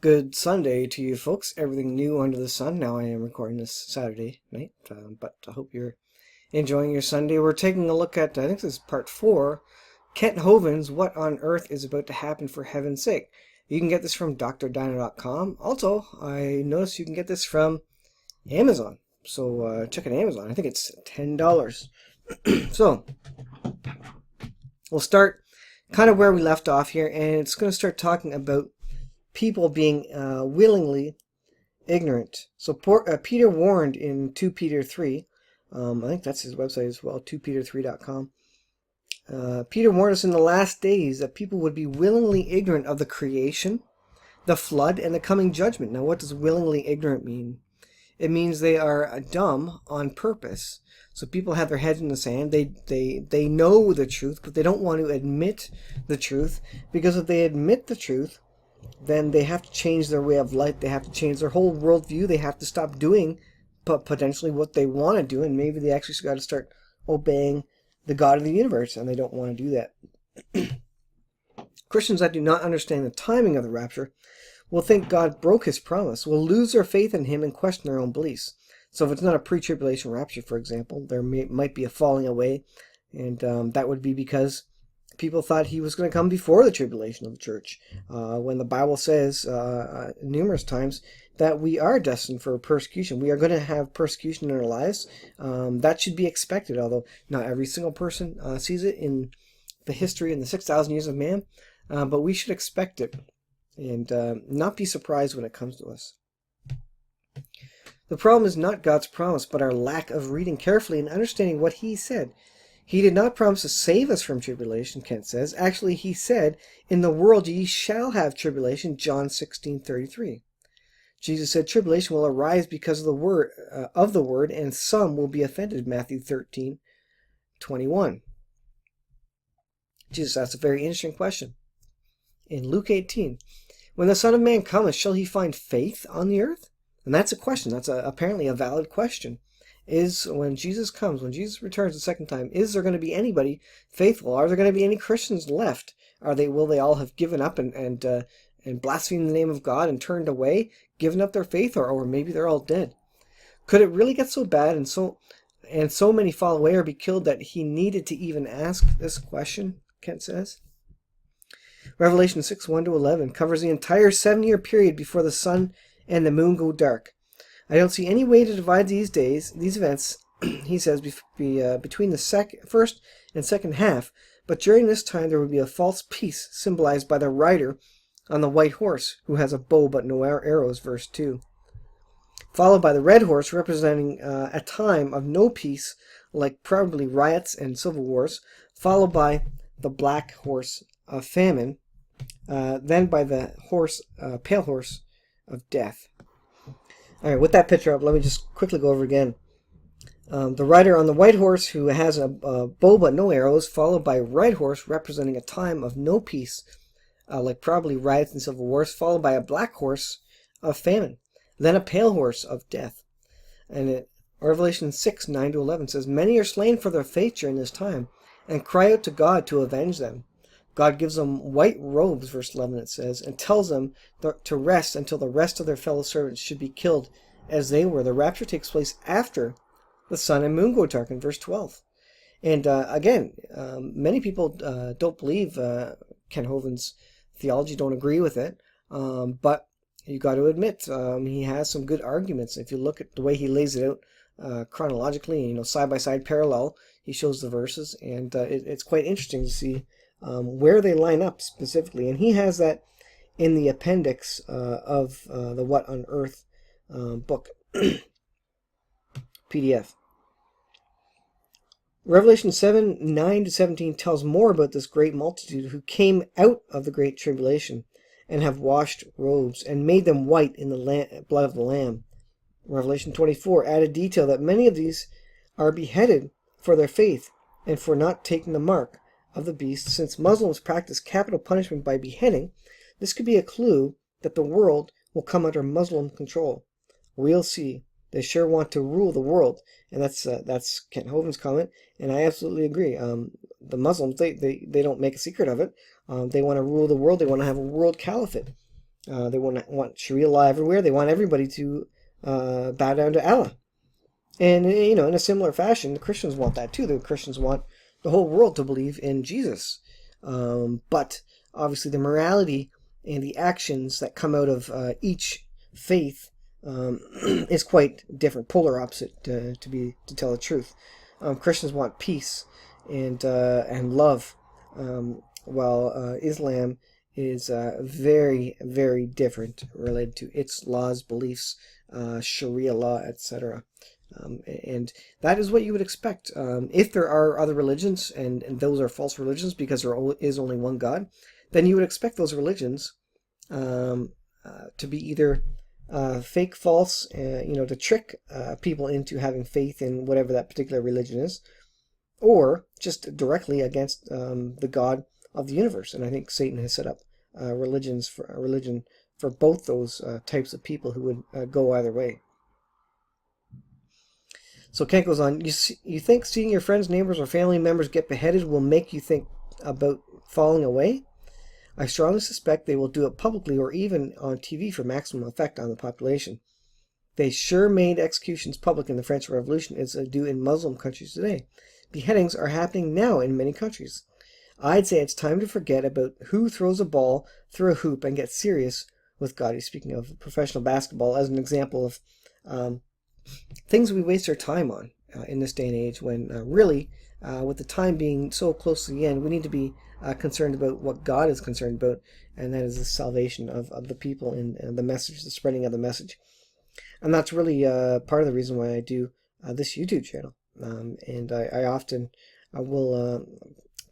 Good Sunday to you folks. Everything new under the sun. Now I am recording this Saturday night, but I hope you're enjoying your Sunday. We're taking a look at, I think this is part 4, Kent Hovind's What on Earth is About to Happen for Heaven's Sake. You can get this from drdino.com. Also, I noticed you can get this from Amazon. So check out Amazon. I think it's $10. So, we'll start kind of where we left off here, and it's going to start talking about people being willingly ignorant. So Peter warned in 2 Peter 3, I think that's his website as well, 2peter3.com. Peter warned us in the last days that people would be willingly ignorant of the creation, the flood, and the coming judgment. Now, what does willingly ignorant mean? It means they are dumb on purpose. So people have their heads in the sand. They know the truth, but they don't want to admit the truth, because if they admit the truth, then they have to change their way of life. They have to change their whole worldview. They have to stop doing potentially what they want to do, and maybe they actually got to start obeying the God of the universe, and they don't want to do that. Christians that do not understand the timing of the rapture will think God broke his promise, will lose their faith in him, and question their own beliefs. So if it's not a pre-tribulation rapture, for example, there might be a falling away, and that would be because people thought he was going to come before the tribulation of the church, when the Bible says numerous times that we are destined for persecution. We are going to have persecution in our lives. That should be expected, although not every single person sees it in the history in the 6,000 years of man, but we should expect it and not be surprised when it comes to us. The problem is not God's promise, but our lack of reading carefully and understanding what he said. He did not promise to save us from tribulation, Kent says. Actually, he said, "In the world ye shall have tribulation," John 16:33. Jesus said tribulation will arise because of the word, and some will be offended, Matthew 13:21. Jesus asked a very interesting question. In Luke 18, "When the Son of Man cometh, shall he find faith on the earth?" And that's a question. That's apparently a valid question. Is when Jesus comes, when Jesus returns the second time, is there going to be anybody faithful? Are there going to be any Christians left? Will they all have given up and blasphemed the name of God and turned away, given up their faith, or maybe they're all dead? Could it really get so bad and so many fall away or be killed that he needed to even ask this question? Kent says. Revelation 6:1-11 covers the entire 7-year period before the sun and the moon go dark. I don't see any way to divide these events, he says, between the first and second half, but during this time there will be a false peace, symbolized by the rider on the white horse, who has a bow but no arrows, verse 2. Followed by the red horse, representing a time of no peace, like probably riots and civil wars, followed by the black horse of famine, then by the pale horse of death. All right, with that picture up, let me just quickly go over again. The rider on the white horse, who has a bow but no arrows, followed by a red horse representing a time of no peace, like probably riots and civil wars, followed by a black horse of famine, then a pale horse of death. And Revelation 6:9-11 says, "Many are slain for their faith during this time, and cry out to God to avenge them. God gives them white robes," verse 11 it says, "and tells them to rest until the rest of their fellow servants should be killed as they were." The rapture takes place after the sun and moon go dark in verse 12. And again, many people don't believe Ken Hovind's theology, don't agree with it, but you got to admit he has some good arguments. If you look at the way he lays it out chronologically, side by side, parallel, he shows the verses, and it's quite interesting to see where they line up specifically. And he has that in the appendix of the What on Earth book PDF. Revelation 7:9-17 tells more about this great multitude who came out of the great tribulation and have washed robes and made them white in the blood of the Lamb. Revelation 24 added detail that many of these are beheaded for their faith and for not taking the mark of the beast. Since Muslims practice capital punishment by beheading, this could be a clue that the world will come under Muslim control. We'll see. They sure want to rule the world, and that's Kent Hovind's comment, and I absolutely agree. The Muslims, they don't make a secret of it. They want to rule the world. They want to have a world caliphate. They want Sharia law everywhere. They want everybody to bow down to Allah. And, in a similar fashion, the Christians want that too. The Christians want the whole world to believe in Jesus. But obviously the morality and the actions that come out of each faith is quite different, polar opposite, to tell the truth. Christians want peace and love, while Islam is very, very different related to its laws, beliefs, Sharia law, etc. And that is what you would expect. If there are other religions, and those are false religions because there is only one God, then you would expect those religions to be either fake, false, to trick people into having faith in whatever that particular religion is, or just directly against the God of the universe. And I think Satan has set up religion for both those types of people who would go either way. So Kent goes on, you think seeing your friends, neighbors, or family members get beheaded will make you think about falling away? I strongly suspect they will do it publicly or even on TV for maximum effect on the population. They sure made executions public in the French Revolution, as they do in Muslim countries today. Beheadings are happening now in many countries. I'd say it's time to forget about who throws a ball through a hoop and get serious with God. He's speaking of professional basketball as an example of things we waste our time on in this day and age, when really, with the time being so close to the end, we need to be concerned about what God is concerned about, and that is the salvation of the people and the message, the spreading of the message. And that's really part of the reason why I do this YouTube channel. And I often will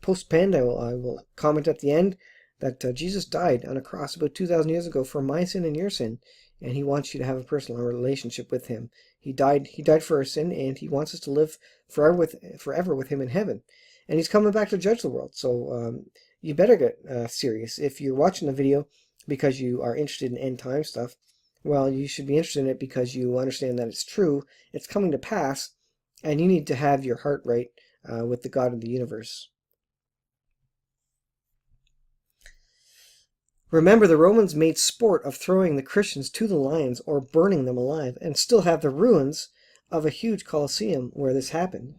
post-pend, I will comment at the end that Jesus died on a cross about 2,000 years ago for my sin and your sin, and he wants you to have a personal relationship with him. He died for our sin, and he wants us to live forever with him in heaven. And he's coming back to judge the world. So you better get serious. If you're watching the video because you are interested in end time stuff, well, you should be interested in it because you understand that it's true, it's coming to pass, and you need to have your heart right with the God of the universe. Remember, the Romans made sport of throwing the Christians to the lions or burning them alive, and still have the ruins of a huge Colosseum where this happened.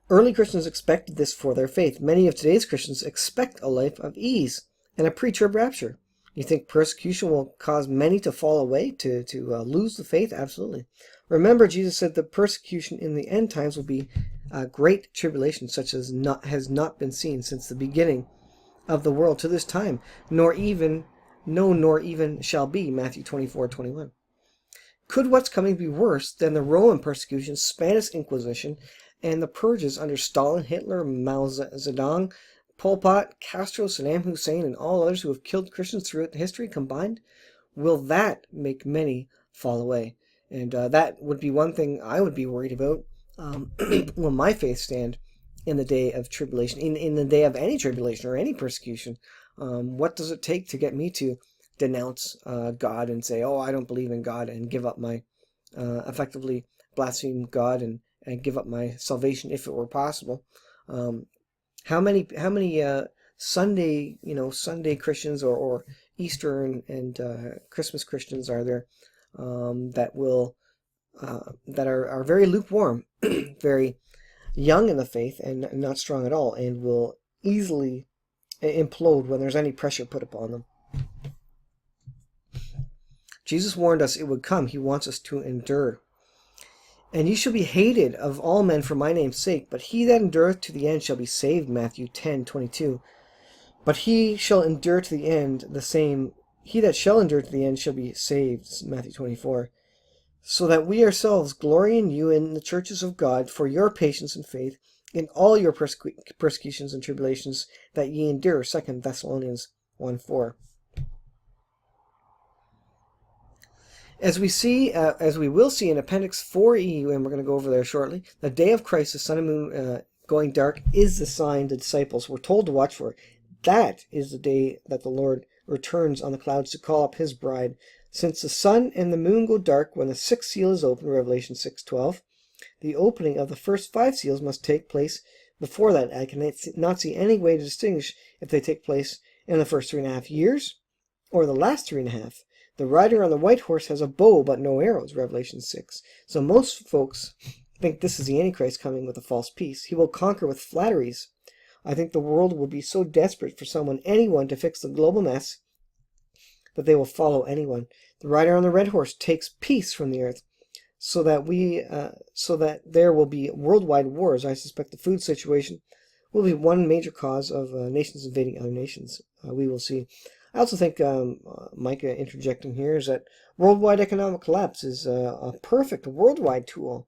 Early Christians expected this for their faith. Many of today's Christians expect a life of ease and a pre-trib rapture. You think persecution will cause many to fall away, to lose the faith? Absolutely. Remember, Jesus said the persecution in the end times will be great tribulation, such as has not been seen since the beginning of the world to this time, nor even shall be. Matthew 24:21. Could what's coming be worse than the Roman persecution, Spanish Inquisition, and the purges under Stalin, Hitler, Mao Zedong, Pol Pot, Castro, Saddam Hussein, and all others who have killed Christians throughout history combined? Will that make many fall away? And that would be one thing I would be worried about. Will my faith stand in the day of tribulation, in the day of any tribulation or any persecution? What does it take to get me to denounce God and say, oh, I don't believe in God, and give up my, effectively blaspheme God and give up my salvation if it were possible? How many Sunday Christians or Easter and Christmas Christians are there that will that are very lukewarm, very young in the faith and not strong at all, and will easily implode when there's any pressure put upon them? Jesus warned us it would come. He wants us to endure. And you shall be hated of all men for my name's sake, but he that endureth to the end shall be saved. Matthew 10:22. But he shall endure to the end, the same, he that shall endure to the end shall be saved. Matthew 24. So that we ourselves glory in you in the churches of God for your patience and faith in all your persecutions and tribulations that ye endure. 2 Thessalonians 1:4. As we will see in Appendix 4E, and we're going to go over there shortly, the day of Christ, the sun and moon going dark, is the sign the disciples were told to watch for. That is the day that the Lord returns on the clouds to call up his bride. Since the sun and the moon go dark when the sixth seal is opened, Revelation 6:12, the opening of the first 5 seals must take place before that, I cannot see any way to distinguish if they take place in the first 3.5 years or the last 3.5. The rider on the white horse has a bow but no arrows, Revelation 6. So most folks think this is the Antichrist coming with a false peace. He will conquer with flatteries. I think the world will be so desperate for anyone to fix the global mess that they will follow anyone. The rider on the red horse takes peace from the earth, so that there will be worldwide wars. I suspect the food situation will be one major cause of nations invading other nations. We will see. I also think, Micah interjecting here, is that worldwide economic collapse is a perfect worldwide tool,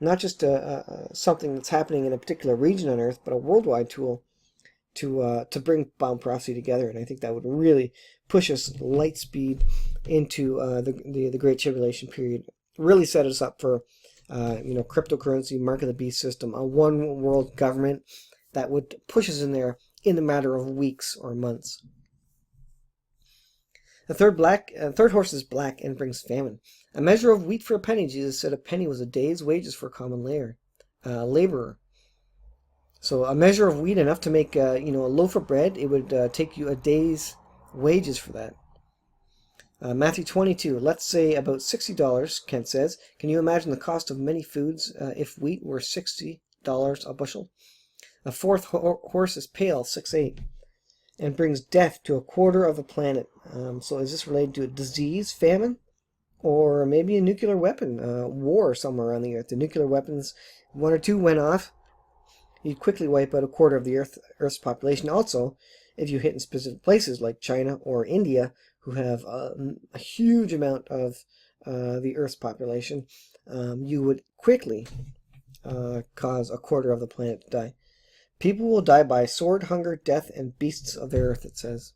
not just something that's happening in a particular region on Earth, but a worldwide tool to bring Bible prophecy together. And I think that would really push us light speed into the Great Tribulation period. Really set us up for cryptocurrency, mark of the beast system, a one world government that would push us in there in a matter of weeks or months. The third horse is black and brings famine. A measure of wheat for a penny. Jesus said a penny was a day's wages for a common laborer. So a measure of wheat, enough to make a loaf of bread, it would take you a day's wages for that. Matthew 22, let's say about $60, Kent says. Can you imagine the cost of many foods if wheat were $60 a bushel? A fourth horse is pale, 6'8", and brings death to a quarter of the planet. So is this related to a disease, famine, or maybe a nuclear weapon, war somewhere on the earth? The nuclear weapons, one or two went off, you'd quickly wipe out a quarter of the Earth's population. Also, if you hit in specific places like China or India, who have a huge amount of the Earth's population, you would quickly cause a quarter of the planet to die. People will die by sword, hunger, death, and beasts of the earth, it says.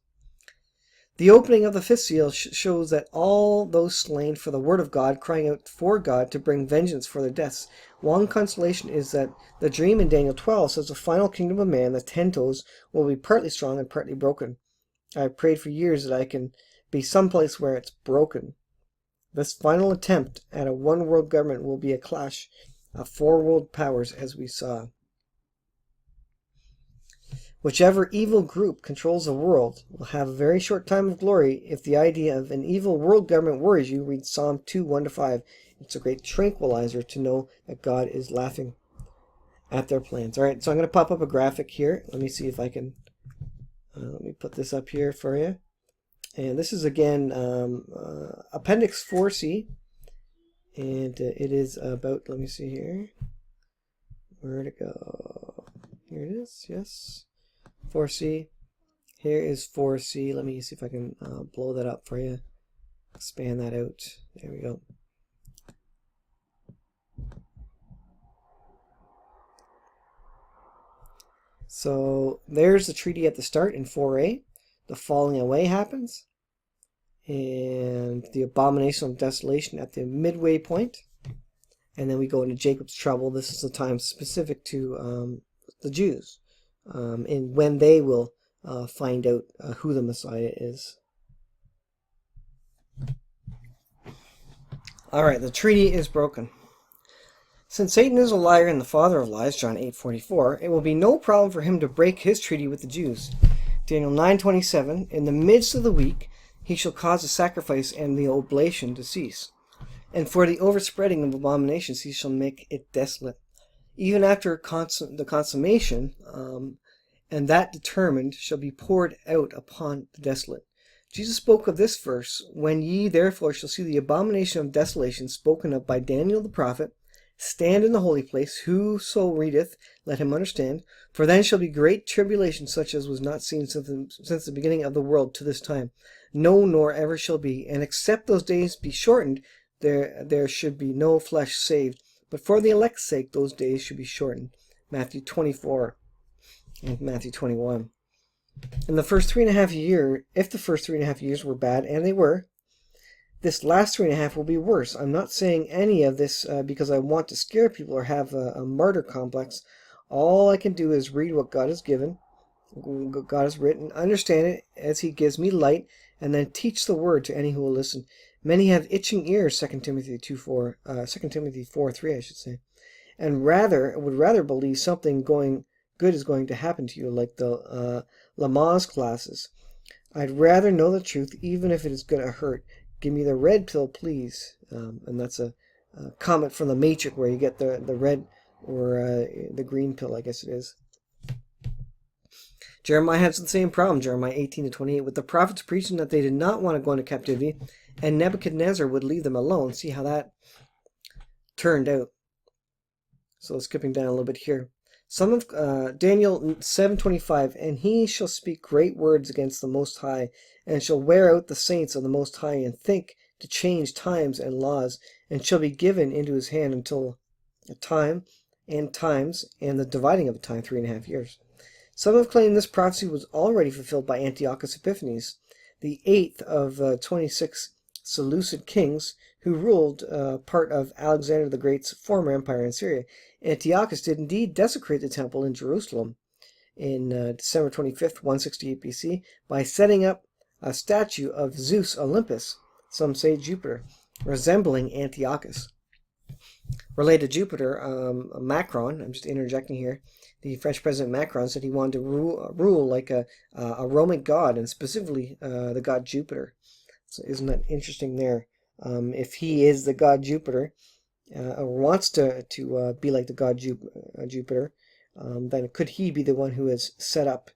The opening of the fifth seal shows that all those slain for the word of God, crying out for God to bring vengeance for their deaths. One consolation is that the dream in Daniel 12 says the final kingdom of man, the 10 toes, will be partly strong and partly broken. I've prayed for years that I can be someplace where it's broken. This final attempt at a one-world government will be a clash of four world powers, as we saw. Whichever evil group controls the world will have a very short time of glory. If the idea of an evil world government worries you, read Psalm 2, 1-5. It's a great tranquilizer to know that God is laughing at their plans. All right, so I'm going to pop up a graphic here. Let me see if I can... let me put this up here for you. And this is, again, Appendix 4C. And it is about... Let me see here. Where'd it go? Here it is, yes. 4C. Here is 4C. Let me see if I can blow that up for you. Expand that out. There we go. So there's the treaty at the start in 4A. The falling away happens. And the abomination of desolation at the midway point. And then we go into Jacob's trouble. This is the time specific to the Jews. And when they will find out who the Messiah is. Alright, the treaty is broken. Since Satan is a liar and the father of lies, John 8:44, it will be no problem for him to break his treaty with the Jews. Daniel 9:27, in the midst of the week he shall cause the sacrifice and the oblation to cease. And for the overspreading of abominations he shall make it desolate. Even after the consummation, and that determined, shall be poured out upon the desolate. Jesus spoke of this verse, when ye therefore shall see the abomination of desolation spoken of by Daniel the prophet, stand in the holy place, whoso readeth, let him understand. For then shall be great tribulation, such as was not seen since the beginning of the world to this time. No, nor ever shall be. And except those days be shortened, there should be no flesh saved. But for the elect's sake, those days should be shortened. Matthew 24 and Matthew 21. In the first 3.5 years, if the first 3.5 years were bad, and they were, this last 3.5 will be worse. I'm not saying any of this because I want to scare people or have a martyr complex. All I can do is read what God has given, God has written, understand it as He gives me light, and then teach the word to any who will listen. Many have itching ears, 2 Timothy 4:3, I should say, and would rather believe something good good is going to happen to you, like the Lamaze classes. I'd rather know the truth, even if it is going to hurt. Give me the red pill, please. And that's a comment from the Matrix, where you get the red or the green pill, I guess it is. Jeremiah has the same problem, Jeremiah 18-28, with the prophets preaching that they did not want to go into captivity, and Nebuchadnezzar would leave them alone. See how that turned out. So skipping down a little bit here. Some of Daniel 7:25, and he shall speak great words against the Most High, and shall wear out the saints of the Most High, and think to change times and laws, and shall be given into his hand until a time and times, and the dividing of a time, 3.5 years. Some have claimed this prophecy was already fulfilled by Antiochus Epiphanes, the 8th of 26 Seleucid kings who ruled part of Alexander the Great's former empire in Syria. Antiochus did indeed desecrate the temple in Jerusalem in December 25th, 168 BC, by setting up a statue of Zeus Olympus, some say Jupiter, resembling Antiochus. Related to Jupiter, Macron, I'm just interjecting here, the French President Macron said he wanted to rule like a Roman god, and specifically the god Jupiter. So isn't that interesting there? If he is the god Jupiter, or wants to be like the god Jupiter, then could he be the one who is set up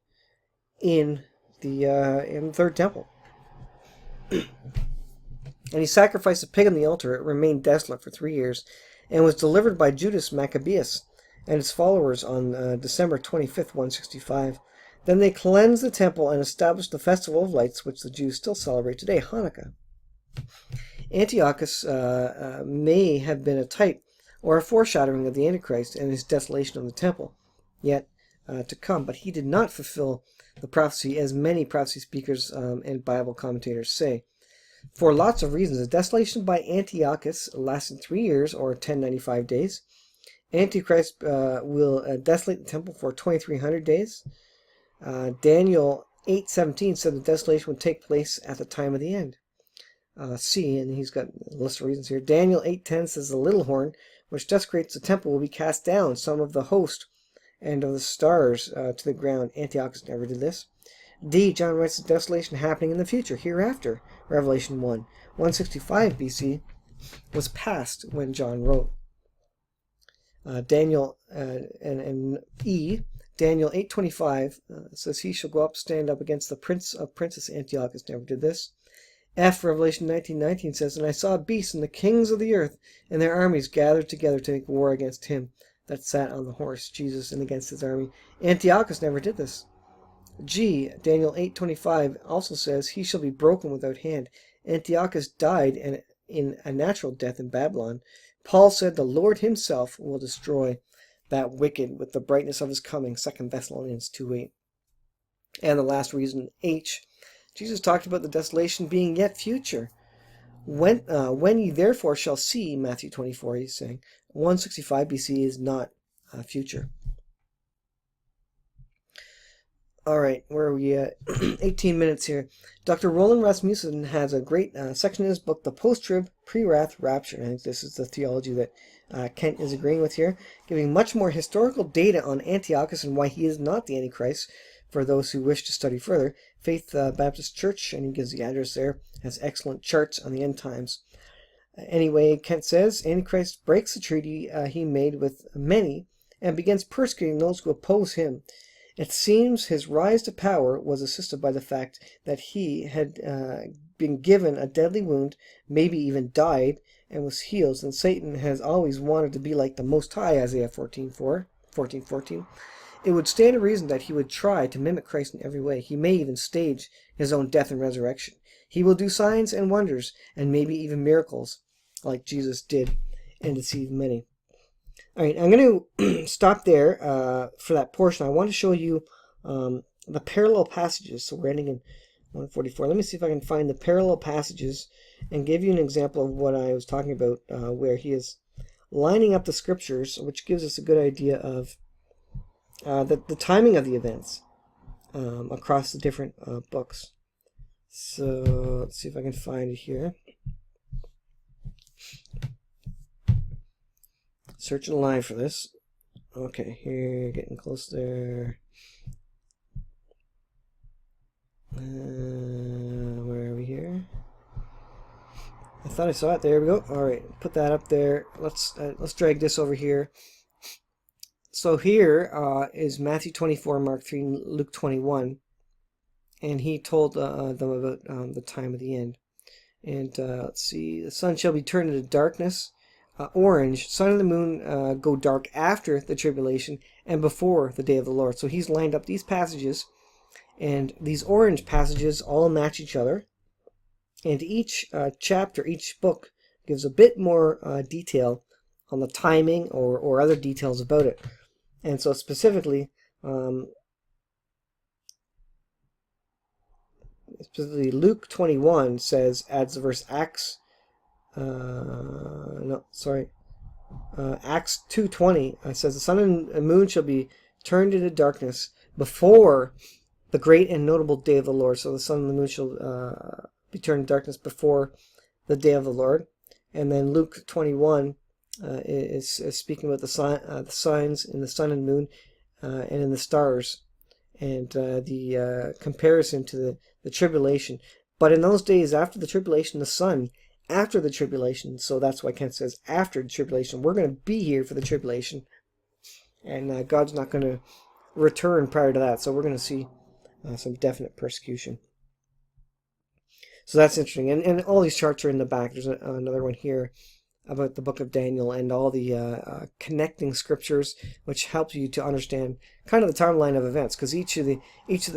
in the third temple? And he sacrificed a pig on the altar. It remained desolate for 3 years, and was delivered by Judas Maccabeus and his followers on December 25th, 165. Then they cleansed the temple and established the Festival of Lights, which the Jews still celebrate today, Hanukkah. Antiochus may have been a type or a foreshadowing of the Antichrist and his desolation of the temple, yet to come, but he did not fulfill the prophecy, as many prophecy speakers and Bible commentators say. For lots of reasons. The desolation by Antiochus lasted 3 years, or 1095 days. Antichrist will desolate the temple for 2300 days. Daniel 8:17 said the desolation would take place at the time of the end. C, and he's got a list of reasons here. Daniel 8:10 says the little horn, which desecrates the temple, will be cast down, some of the host and of the stars to the ground. Antiochus never did this. D, John writes the desolation happening in the future, hereafter. Revelation 165 BC was past when John wrote. Daniel and E, Daniel 8:25 says he shall go up, stand up against the prince of princes. Antiochus never did this. F, Revelation 19:19 says, and I saw beasts and the kings of the earth and their armies gathered together to make war against him that sat on the horse, Jesus, and against his army. Antiochus never did this. G, Daniel 8:25 also says he shall be broken without hand. Antiochus died in a natural death in Babylon. Paul said the Lord himself will destroy that wicked with the brightness of his coming, 2 Thessalonians 2:8. And the last reason, H, Jesus talked about the desolation being yet future. When ye therefore shall see, Matthew 24, he's saying, 165 BC is not future. All right, where are we at? 18 minutes here. Dr. Roland Rasmussen has a great section in his book, The Post-Trib Pre-Wrath Rapture. I think this is the theology that Kent is agreeing with here, giving much more historical data on Antiochus and why he is not the Antichrist for those who wish to study further. Faith Baptist Church, and he gives the address there, has excellent charts on the end times. Anyway, Kent says, Antichrist breaks the treaty he made with many and begins persecuting those who oppose him. It seems his rise to power was assisted by the fact that he had been given a deadly wound, maybe even died, and was healed, and Satan has always wanted to be like the Most High, Isaiah 14:14. It would stand to reason that he would try to mimic Christ in every way. He may even stage his own death and resurrection. He will do signs and wonders, and maybe even miracles, like Jesus did, and deceive many. All right, I'm going to stop there for that portion. I want to show you the parallel passages. So we're ending in 144. Let me see if I can find the parallel passages and give you an example of what I was talking about, where he is lining up the scriptures, which gives us a good idea of the timing of the events across the different books. So let's see if I can find it here. Searching live for this. Okay, here, getting close there. Where are we here? I thought I saw it. There we go. All right, put that up there. Let's drag this over here. So here is Matthew 24, Mark 3, and Luke 21, and he told them about the time of the end. And let's see, the sun shall be turned into darkness, orange, sun and the moon go dark after the tribulation and before the day of the Lord. So he's lined up these passages, and these orange passages all match each other. And each chapter, each book, gives a bit more detail on the timing or other details about it. And so specifically Luke 21 adds the verse Acts 2:20 says the sun and moon shall be turned into darkness before the great and notable day of the Lord. So the sun and the moon shall be turned to darkness before the day of the Lord. And then Luke 21 is speaking about the signs in the sun and moon and in the stars, and the comparison to the tribulation. But in those days after the tribulation, the sun after the tribulation, so that's why Kent says after the tribulation. We're going to be here for the tribulation, and God's not going to return prior to that, so we're going to see some definite persecution. So that's interesting, and all these charts are in the back. There's another one here about the book of Daniel and all the connecting scriptures, which helps you to understand kind of the timeline of events, because each of the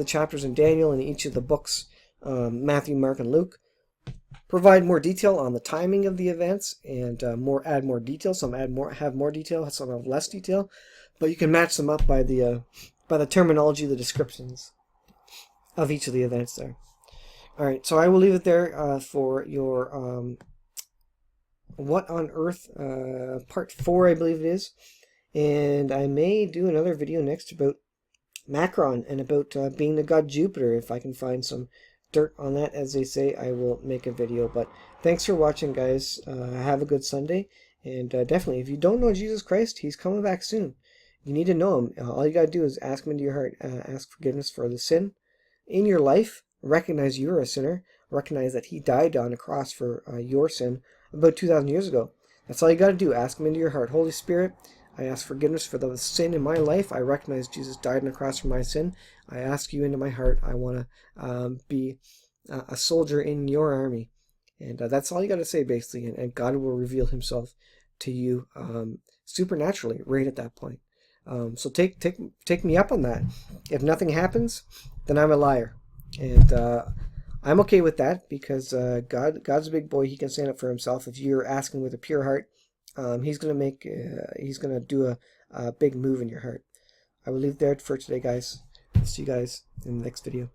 chapters in Daniel and each of the books, Matthew, Mark, and Luke, provide more detail on the timing of the events, and add more detail. Some have more detail, some have less detail, but you can match them up by the terminology, the descriptions of each of the events there. All right, so I will leave it there for your What on Earth part 4, I believe it is, and I may do another video next about Macron and about being the god Jupiter. If I can find some dirt on that, as they say, I will make a video. But thanks for watching, guys. Have a good Sunday, and definitely, if you don't know Jesus Christ, he's coming back soon. You need to know him. All you got to do is ask him into your heart, ask forgiveness for the sin in your life, recognize you're a sinner, recognize that he died on a cross for your sin about 2,000 years ago. That's all you got to do. Ask him into your heart. Holy Spirit, I ask forgiveness for the sin in my life. I recognize Jesus died on the cross for my sin. I ask you into my heart. I want to be a soldier in your army. And that's all you got to say, basically. And God will reveal himself to you supernaturally right at that point. So take me up on that. If nothing happens, then I'm a liar. And I'm okay with that, because God's a big boy. He can stand up for himself. If you're asking with a pure heart, he's gonna do a big move in your heart. I will leave it there for today, guys. See you guys in the next video.